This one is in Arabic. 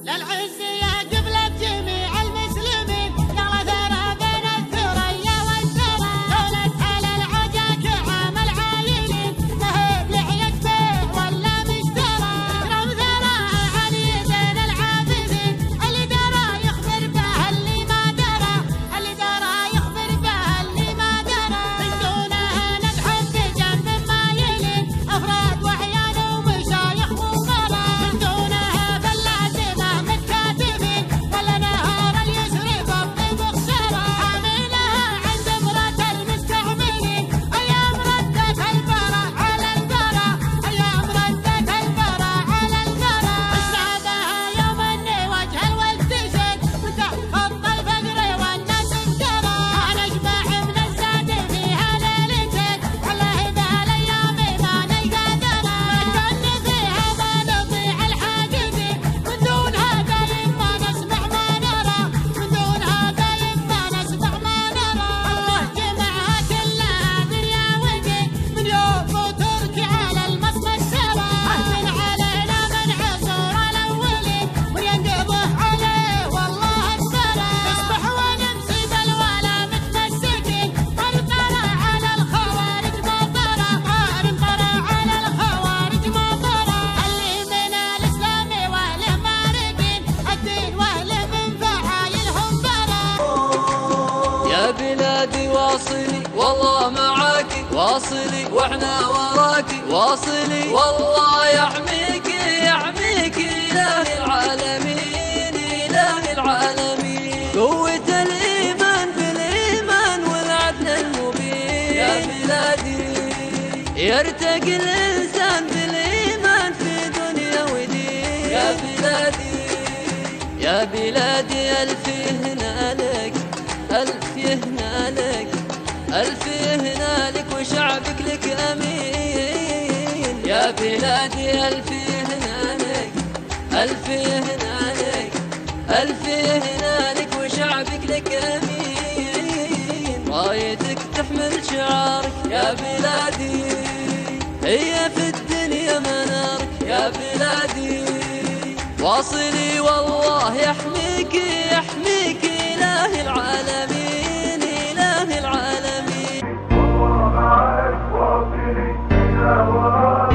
للعز يا قبلة جميع المسلمين، يلا ثرى بين الثريا والثرى، دولة على العجاك عام العايلين، مهب لحية بيه ولا مشترى، اكرم ثراها علي بين العابدين، اللي درى يخبر به اللي ما درى، اللي درى يخبر به اللي ما درى، من دونها نبحث بجنب مايلين، افراد واحيان ومشايخ ومرى، من دونها باللازمه متكاتفين، ولا نهار اليسر بالطيب خسرى، حاملها عند امرة المستعملين، ايام ردت البرى على البرى، ايام ردت البرى على البرى، اشربها يوم اني وجه الوقت زين، من تحت خط الفقر والناس افترى، نجمع من الزاد فيها ليلتين، والله بهالايام ما نلقى درى، كن فيها ما نضيع الحاقدين، من دونها دايم ما نسمع ما نرى، من دونها دايم ما نسمع ما نرى، الله جمعها كلها دنيا ودين، من يوم وتركي على المصمى السرى، اهل علينا من عصور الاولين، وينقضه عليه والله الثرى، نصبح ونمسي بالولا متمسكين، ننقرى على الخوارج مطرى، ننقرى على الخوارج مطرى، اللي من الاسلام واهله مارقين، الدين واهله من فعايلهم برى. يا بلادي واصلي والله معاكي، واصلي واحنا وراكي، واصلي والله يحميكي يحميكي إله العالمين إله العالمين، قوة الإيمان بالإيمان والعدل المبين، يا بلادي يرتقي الإنسان بالإيمان في دنيا ودين، يا بلادي يا بلادي ألف يهنا لك، ألف يهنا لك، ألف يهنا لك وشعبك لك أمين، يا بلادي ألف يهنا لك، ألف يهنا لك، ألف يهنا لك وشعبك لك أمين، رايتك تحمل شعارك يا بلادي، هي في الدنيا منارك يا بلادي، واصلي والله يحميكي يحميكي إله العالمين إله العالمين. والله معك واصلي يا وراك